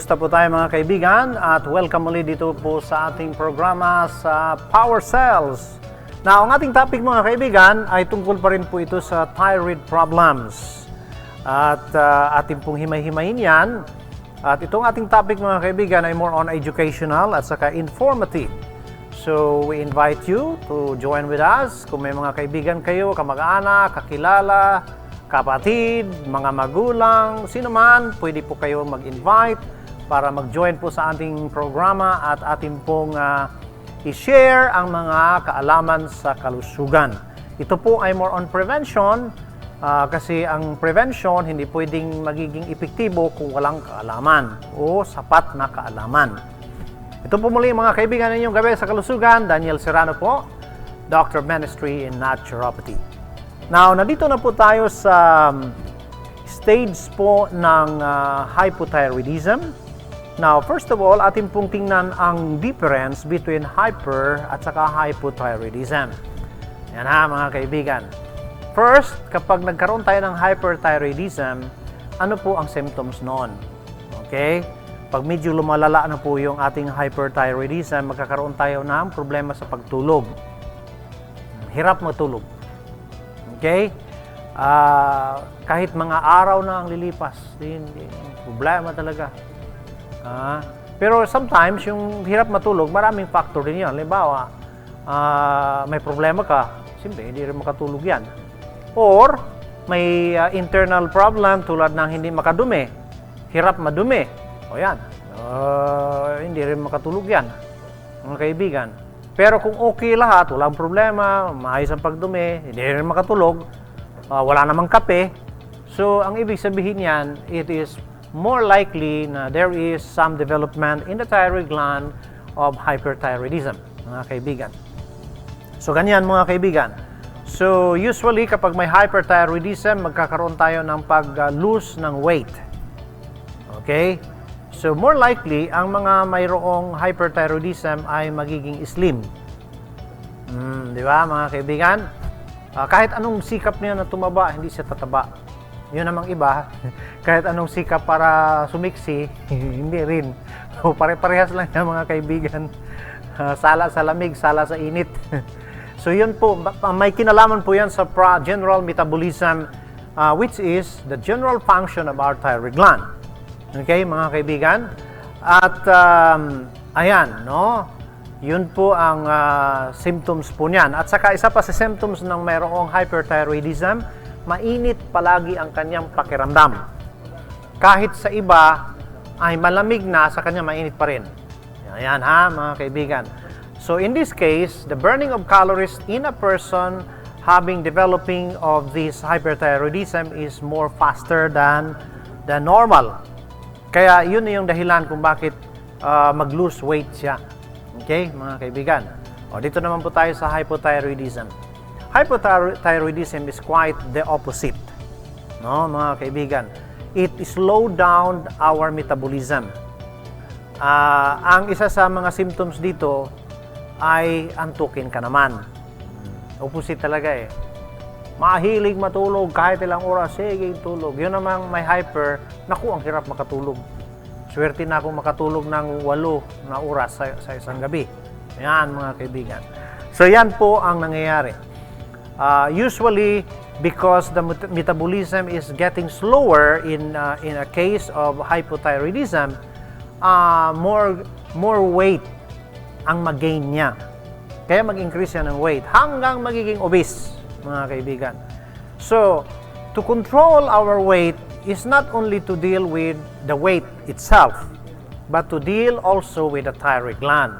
Kumusta po tayo mga kaibigan at welcome ulit dito po sa ating programa sa Power Cells. Now, ang ating topic mga kaibigan ay tungkol pa rin po ito sa thyroid problems. At ating pong himay-himayin yan. At itong ating topic mga kaibigan ay more on educational at saka informative. So, we invite you to join with us. Kung may mga kaibigan kayo, kamag-anak, kakilala, kapatid, mga magulang, sino man, pwede po kayo mag-invite para mag-join po sa ating programa at ating pong i-share ang mga kaalaman sa kalusugan. Ito po ay more on prevention kasi ang prevention hindi pwedeng magiging epektibo kung walang kaalaman o sapat na kaalaman. Ito po muli mga kaibigan ninyong gabi sa kalusugan. Daniel Serrano po, Doctor of Ministry in Naturopathy. Now, nandito na po tayo sa stage po ng hypothyroidism. Now, first of all, atin pong tingnan ang difference between hyper at saka hypothyroidism. Yan ha, mga kaibigan. First, kapag nagkaroon tayo ng hyperthyroidism, ano po ang symptoms noon? Okay? Pag medyo lumalala na po yung ating hyperthyroidism, magkakaroon tayo ng problema sa pagtulog. Hirap matulog. Okay? Kahit mga araw na ang lilipas, problema talaga. Pero sometimes, yung hirap matulog, maraming factor din yan. Halimbawa, may problema ka, siyempre, hindi rin makatulog yan. Or, may internal problem tulad ng hindi makadumi, hirap madumi. O yan, hindi rin makatulog yan, mga kaibigan. Pero kung okay lahat, walang problema, maayos ang pagdumi, hindi rin makatulog, wala namang kape, so ang ibig sabihin yan, it is more likely na there is some development in the thyroid gland of hyperthyroidism, mga kaibigan. So ganyan mga kaibigan. So usually kapag may hyperthyroidism, magkakaroon tayo ng pag-lose ng weight. Okay? So, more likely, ang mga mayroong hyperthyroidism ay magiging slim. Di ba, mga kaibigan? Kahit anong sikap niya na tumaba, hindi siya tataba. Yun namang iba, kahit anong sikap para sumiksi, hindi rin. So, pare-parehas lang yan, mga kaibigan. Sala sa lamig, sala sa init. So, yun po, may kinalaman po yan sa general metabolism, which is the general function of our thyroid gland. Okay, mga kaibigan? At ayan, no? Yun po ang symptoms po niyan. At saka isa pa sa symptoms ng mayroong hyperthyroidism, mainit palagi ang kanyang pakiramdam. Kahit sa iba ay malamig na, sa kanya mainit pa rin. Ayan ha, mga kaibigan. So in this case, the burning of calories in a person developing of this hyperthyroidism is more faster than normal. Kaya yun yung dahilan kung bakit mag-lose weight siya. Okay, mga kaibigan. O, dito naman po tayo sa hypothyroidism. Hypothyroidism is quite the opposite. No, mga kaibigan. It slows down our metabolism. Ang isa sa mga symptoms dito ay antukin ka naman. Opposite talaga eh. Mahilig matulog kahit ilang oras, sige tulog. Yun namang may hyper, naku, ang hirap makatulog. Swerte na akong makatulog ng 8 na oras sa isang gabi. Yan mga kaibigan. So yan po ang nangyayari. Usually, because the metabolism is getting slower in a case of hypothyroidism, more weight ang mag-gain niya. Kaya mag-increase yan ng weight hanggang magiging obese. Mga kaibigan. So, to control our weight is not only to deal with the weight itself, but to deal also with the thyroid gland.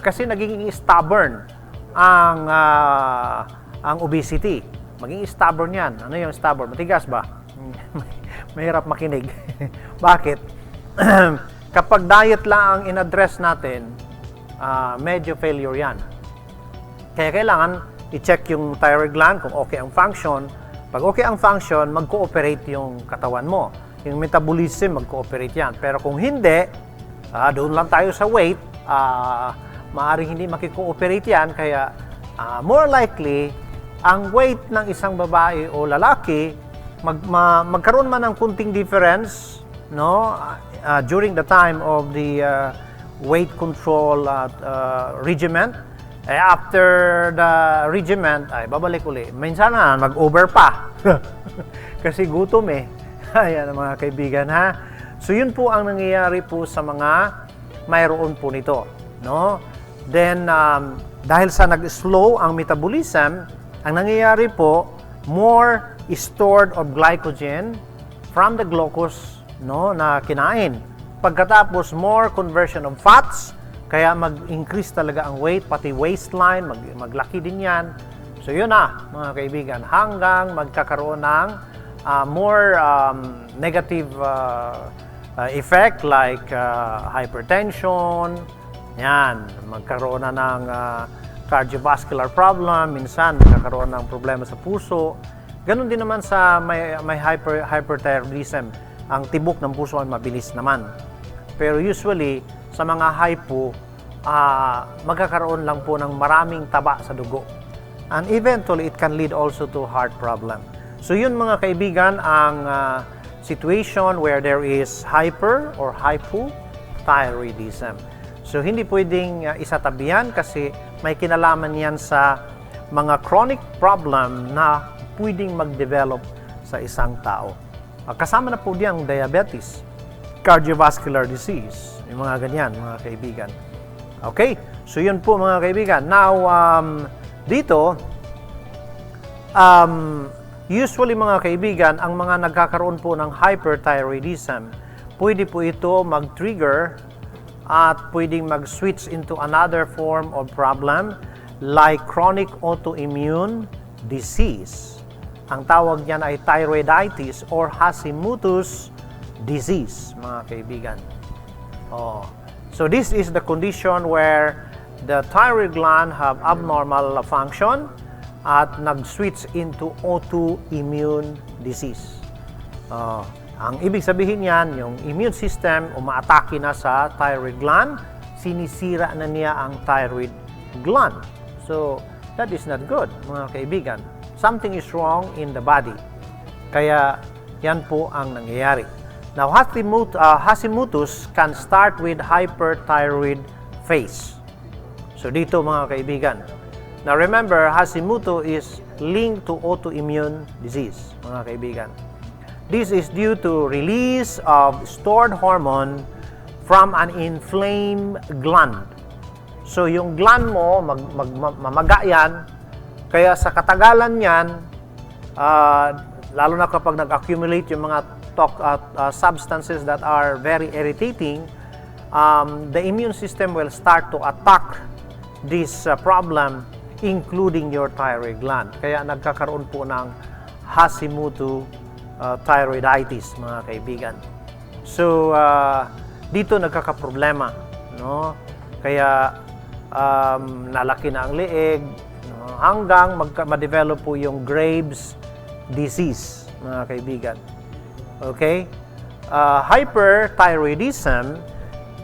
Kasi naging stubborn ang obesity. Maging stubborn yan. Ano yung stubborn? Matigas ba? Mahirap makinig. Bakit? Kapag diet lang ang in-address natin, medyo failure yan. Kaya kailangan i-check yung thyroid gland kung okay ang function. Pag okay ang function, mag-cooperate yung katawan mo. Yung metabolism, mag-cooperate yan. Pero kung hindi, doon lang tayo sa weight, maaaring hindi makikooperate yan. Kaya more likely, ang weight ng isang babae o lalaki, magkaroon man ng kunting difference no, during the time of the weight control regiment, after the regiment, ay babalik uli. Minsan na, mag-over pa. Kasi gutom eh. Ayan mga kaibigan ha. So yun po ang nangyayari po sa mga mayroon po nito. No? Then, dahil sa nag-slow ang metabolism, ang nangyayari po, more stored of glycogen from the glucose, no, na kinain. Pagkatapos, more conversion of fats, kaya mag-increase talaga ang weight, pati waistline, maglaki din yan. So yun na, mga kaibigan, hanggang magkakaroon ng more negative effect like hypertension, yan, magkaroon na ng cardiovascular problem, minsan magkakaroon ng problema sa puso. Ganon din naman sa may hyperthyroidism, ang tibok ng puso ay mabilis naman. Pero usually, sa mga hypo, magkakaroon lang po ng maraming taba sa dugo. And eventually, it can lead also to heart problem. So yun mga kaibigan, ang situation where there is hyper or hypothyroidism. So hindi pwedeng isatabihan kasi may kinalaman yan sa mga chronic problem na pwedeng mag-develop sa isang tao. Kasama na po diyan diabetes, cardiovascular disease, yung mga ganyan, mga kaibigan. Okay, so yun po mga kaibigan. Now, dito, usually mga kaibigan, ang mga nagkakaroon po ng hyperthyroidism, pwede po ito mag-trigger at pwedeng mag-switch into another form of problem like chronic autoimmune disease. Ang tawag niyan ay thyroiditis or Hashimoto's disease, mga kaibigan. So this is the condition where the thyroid gland have abnormal function at nag-switch into autoimmune disease. Ang ibig sabihin yan, yung immune system umaatake na sa thyroid gland, sinisira na niya ang thyroid gland. So, that is not good, mga kaibigan. Something is wrong in the body. Kaya, yan po ang nangyayari. Now, Hashimoto's can start with hyperthyroid phase. So, dito mga kaibigan. Now, remember, Hashimoto is linked to autoimmune disease, mga kaibigan. This is due to release of stored hormone from an inflamed gland. So, yung gland mo, mamaga yan. Kaya sa katagalan yan, lalo na kapag nag-accumulate yung mga substances that are very irritating, the immune system will start to attack this problem, including your thyroid gland. Kaya nagkakaroon po ng Hashimoto thyroiditis, mga kaibigan. So, dito nagkakaproblema, no? Kaya, nalaki na ang leeg, no? Hanggang ma-develop po yung Graves' disease, mga kaibigan. Okay? Hyperthyroidism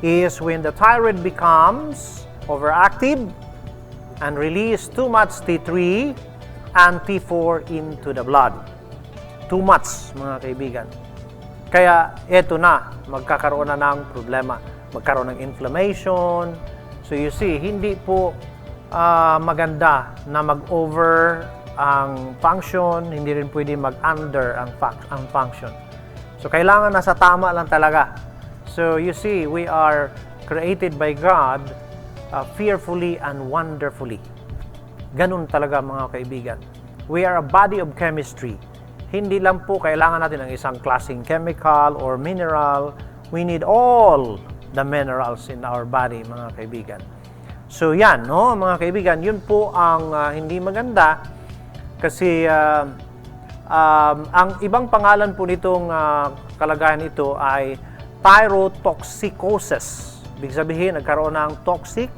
is when the thyroid becomes overactive and release too much T3 and T4 into the blood. Too much, mga kaibigan. Kaya eto na, magkakaroon na ng problema. Magkaroon ng inflammation. So you see, hindi po maganda na mag-over ang function, hindi rin pwede mag-under ang function. So kailangan nasa tama lang talaga. So you see, we are created by God fearfully and wonderfully. Ganun talaga, mga kaibigan. We are a body of chemistry. Hindi lang po kailangan natin ng isang klaseng chemical or mineral. We need all the minerals in our body, mga kaibigan. So yan, no, mga kaibigan, yun po ang hindi maganda kasi ang ibang pangalan po nitong kalagayan ito ay thyrotoxicosis. Ibig sabihin, nagkaroon ng toxic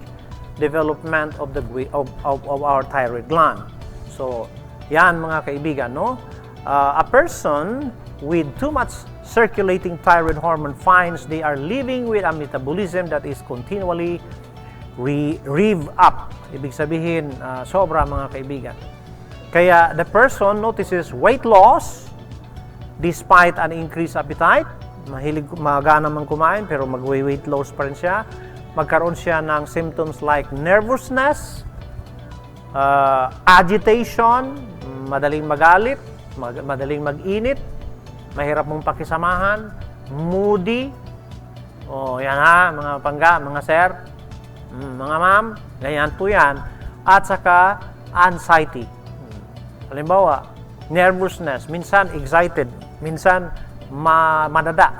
development of our thyroid gland. So, yan mga kaibigan, no? A person with too much circulating thyroid hormone finds they are living with a metabolism that is continually rev up. Ibig sabihin, sobra, mga kaibigan. Kaya the person notices weight loss despite an increased appetite, magana man kumain, pero mag-weight loss pa rin siya. Magkaroon siya ng symptoms like nervousness, agitation, madaling magalit, madaling mag-init, mahirap mong pakisamahan, moody, yan ha, mga pangga, mga sir, mga ma'am, ganyan po yan. At saka, anxiety. Halimbawa, nervousness, minsan excited, minsan madada,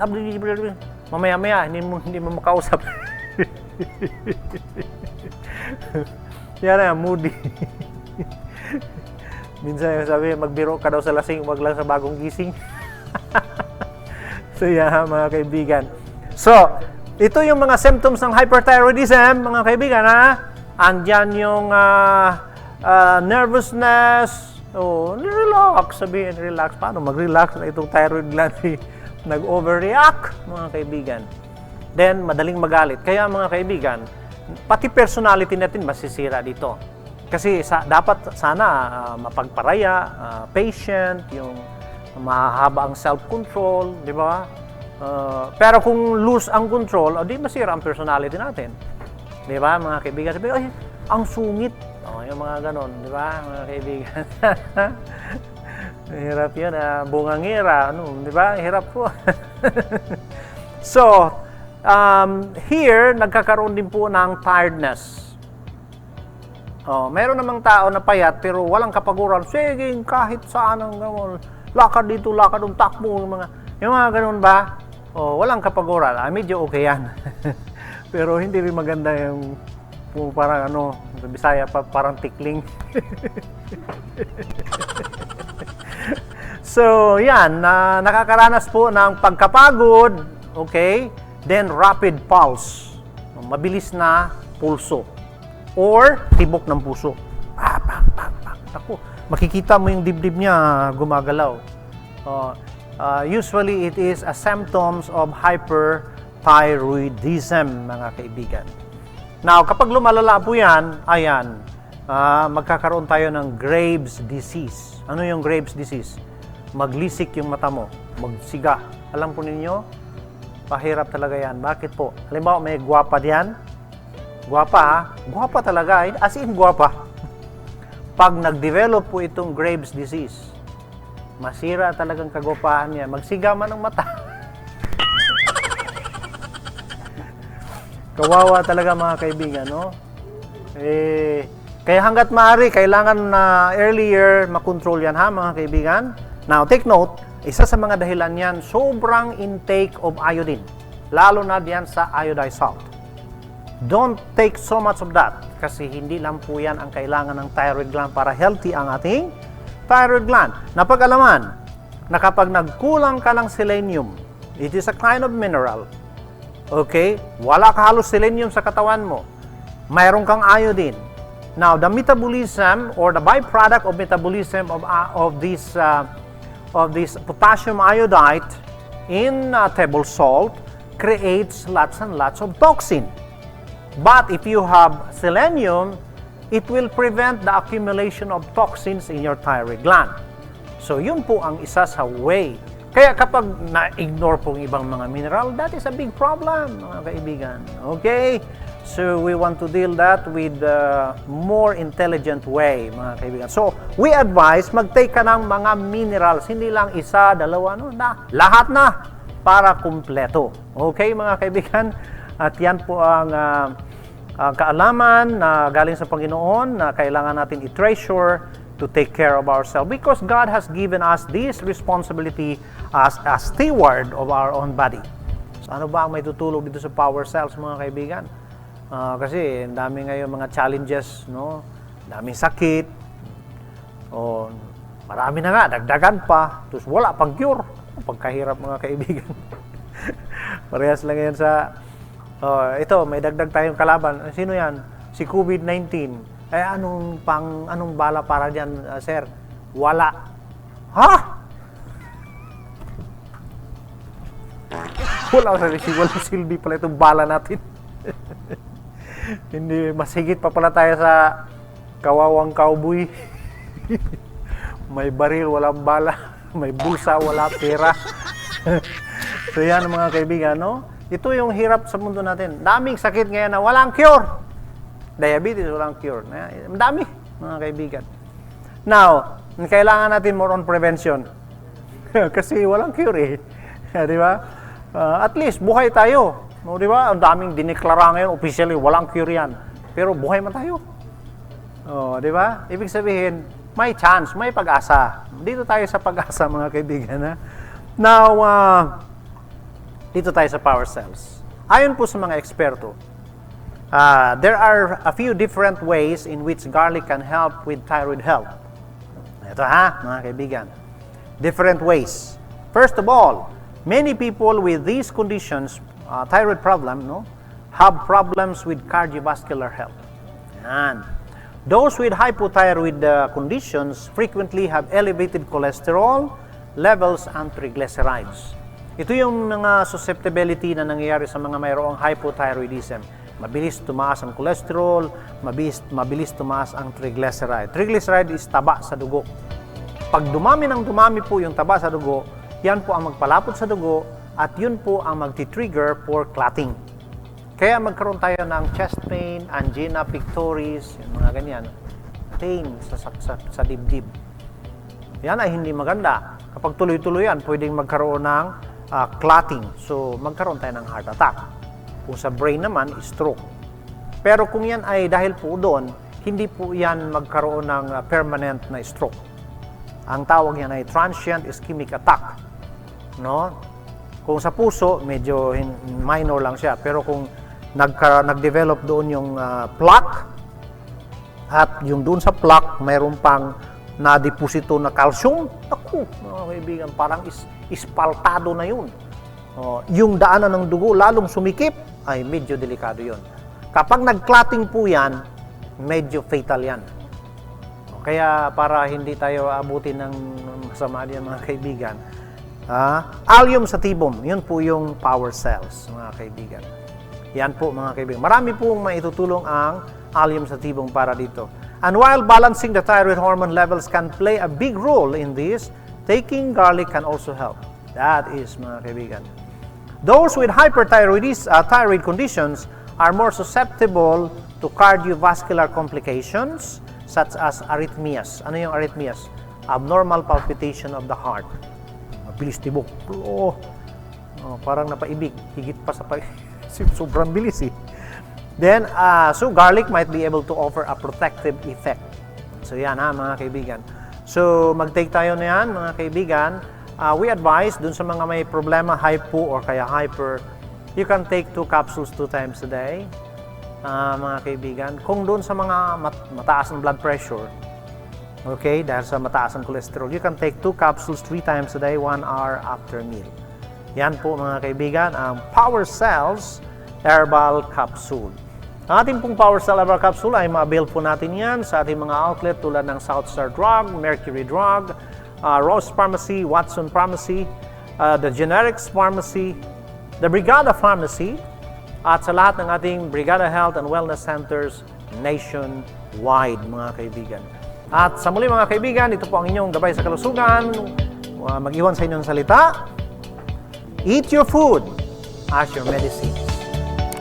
mamaya-maya, hindi mo makausap. Yan na, moody. Minsan sabi, magbiro ka daw sa lasing, wag lang sa bagong gising. So yan, mga kaibigan. So, ito yung mga symptoms ng hyperthyroidism, mga kaibigan, ha? Andyan yung nervousness, relax, sabihin, relax. Paano mag-relax na itong thyroid gland nag-overreact, mga kaibigan. Then, madaling magalit. Kaya, mga kaibigan, pati personality natin masisira dito. Kasi dapat sana mapagparaya, patient, yung mahahaba ang self-control, di ba? Pero kung loose ang control, di masira ang personality natin. Di ba, mga kaibigan? Sabi, ay, ang sungit. Yung mga ganon, di ba, mga kaibigan? Hirap yun, bungangira, di ba? Hirap po. So, here, nagkakaroon din po ng tiredness. Meron namang tao na payat, pero walang kapaguran. Sige, kahit saan ang gawin. Lakad dito, lakad doon, takbo. Yung mga ganun ba? Walang kapaguran. Medyo okay yan. Pero hindi rin maganda yung parang sa Bisaya pa, parang tikling. So, yan. Nakakaranas po ng pagkapagod. Okay? Then, rapid pulse. Mabilis na pulso. Or, tibok ng puso. Ako, makikita mo yung dibdib niya gumagalaw. Usually, it is a symptoms of hyperthyroidism, mga kaibigan. Now, kapag lumalala po yan, ayan, magkakaroon tayo ng Graves' disease. Ano yung Graves' disease? Maglisik yung mata mo, magsiga. Alam po ninyo, pahirap talaga yan. Bakit po? Halimbawa, may gwapa diyan. Gwapa ha? Gwapa talaga. As in gwapa. Pag nag-develop po itong Graves' disease, masira talagang kagwapahan niya. Magsiga man ang mata. Kawawa talaga, mga kaibigan, no? Kaya hanggat maaari, kailangan na earlier makontrol yan, ha, mga kaibigan? Now, take note, isa sa mga dahilan yan, sobrang intake of iodine. Lalo na diyan sa iodized salt. Don't take so much of that kasi hindi lang po yan ang kailangan ng thyroid gland para healthy ang ating thyroid gland. Napag-alaman na kapag nagkulang ka ng selenium, it is a kind of mineral. Okay? Wala ka halos selenium sa katawan mo. Mayroon kang iodine. Now, the metabolism or the byproduct of metabolism of this potassium iodide in table salt creates lots and lots of toxin. But if you have selenium, it will prevent the accumulation of toxins in your thyroid gland. So, yun po ang isa sa way. Kaya kapag na-ignore po ang ibang mga mineral, that is a big problem, mga kaibigan. Okay? So, we want to deal that with a more intelligent way, mga kaibigan. So, we advise, mag-take ka ng mga minerals. Hindi lang isa, dalawa, lahat na para kumpleto. Okay, mga kaibigan? At yan po ang kaalaman na galing sa Panginoon na kailangan natin i-treasure to take care of ourselves because God has given us this responsibility as a steward of our own body. So, ano ba ang may tutulog dito sa Power Cells, mga kaibigan? Kasi ang dami ngayon mga challenges, no? Daming sakit. Marami na nga, dagdagan pa. Tapos wala pang cure. Pagkahirap, mga kaibigan. Parehas lang yan sa ito, may dagdag tayong kalaban. Sino yan? Si COVID-19. Anong bala para diyan, sir? Wala. Ha? Walang silbi pala itong bala natin. Hindi, masigit pa pala tayo sa kawawang cowboy. May baril, walang bala. May bulsa, wala pera. So yan mga kaibigan, no? Ito yung hirap sa mundo natin. Daming sakit ngayon na walang cure. Diabetes, walang cure. Dami, mga kaibigan. Now, kailangan natin more on prevention. Kasi walang cure eh. Di ba? At least, buhay tayo. No, di ba? Ang daming dineklara ngayon, officially, walang cure yan. Pero buhay man tayo. Di ba? Ibig sabihin, may chance, may pag-asa. Dito tayo sa pag-asa, mga kaibigan. Ha? Now, dito tayo sa power cells. Ayon po sa mga eksperto, there are a few different ways in which garlic can help with thyroid health. Ito mga kaibigan. Different ways. First of all, many people with these conditions, thyroid problem, have problems with cardiovascular health. Yan. Those with hypothyroid conditions frequently have elevated cholesterol levels and triglycerides. Ito yung mga susceptibility na nangyayari sa mga mayroong hypothyroidism. Mabilis tumaas ang cholesterol, mabilis tumaas ang triglyceride. Triglyceride is taba sa dugo. Pag dumami po yung taba sa dugo, yan po ang magpalapot sa dugo at yun po ang magti-trigger for clotting. Kaya magkaroon tayo ng chest pain, angina pectoris, yung mga ganyan, pain sa dibdib. Yan ay hindi maganda. Kapag tuloy-tuloy yan, pwedeng magkaroon ng clotting. So, magkaroon tayo ng heart attack. Kung sa brain naman, stroke. Pero kung yan ay dahil po doon, hindi po yan magkaroon ng permanent na stroke. Ang tawag yan ay transient ischemic attack. No? Kung sa puso, medyo minor lang siya. Pero kung nag-develop doon yung plaque, at yung doon sa plaque, mayroon pang na-deposito na calcium, naku, mga kaibigan, parang ispaltado na yun. Yung daanan ng dugo, lalong sumikip, ay medyo delikado yun. Kapag nag-clotting po yan, medyo fatal yan. Kaya para hindi tayo abutin ng masama diyan, mga kaibigan, allium sativum, yun po yung power cells, mga kaibigan. Yan po, mga kaibigan. Marami pong maitutulong ang allium sativum para dito. And while balancing the thyroid hormone levels can play a big role in this, taking garlic can also help. That is, mga kaibigan. Those with thyroid conditions are more susceptible to cardiovascular complications such as arrhythmias. Ano yung arrhythmias? Abnormal palpitation of the heart. Mabilis tibok. Parang napaibig. Higit pa sa sobrang bilis eh. Then, so garlic might be able to offer a protective effect. So yan mga kaibigan. So mag-take tayo na yan, mga kaibigan. We advise dun sa mga may problema, hypo or kaya hyper, you can take 2 capsules 2 times a day. Mga kaibigan. Kung dun sa mga mataas ng blood pressure, okay, dahil sa mataas ang cholesterol, you can take 2 capsules 3 times a day, 1 hour after meal. Yan po, mga kaibigan, ang Power Cells Herbal Capsule. Ang ating pong Power Cell Herbal Capsule ay ma-avail po natin yan sa ating mga outlet tulad ng South Star Drug, Mercury Drug, Rose Pharmacy, Watson Pharmacy, the Generics Pharmacy, the Brigada Pharmacy, at sa lahat ng ating Brigada Health and Wellness Centers nationwide, mga kaibigan. At sa muli, mga kaibigan, ito po ang inyong gabay sa kalusugan. Mag-iwan sa inyong salita. Eat your food as your medicines.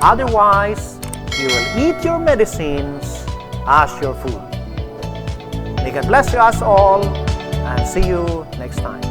Otherwise, you will eat your medicines as your food. May God bless you us all, and see you next time.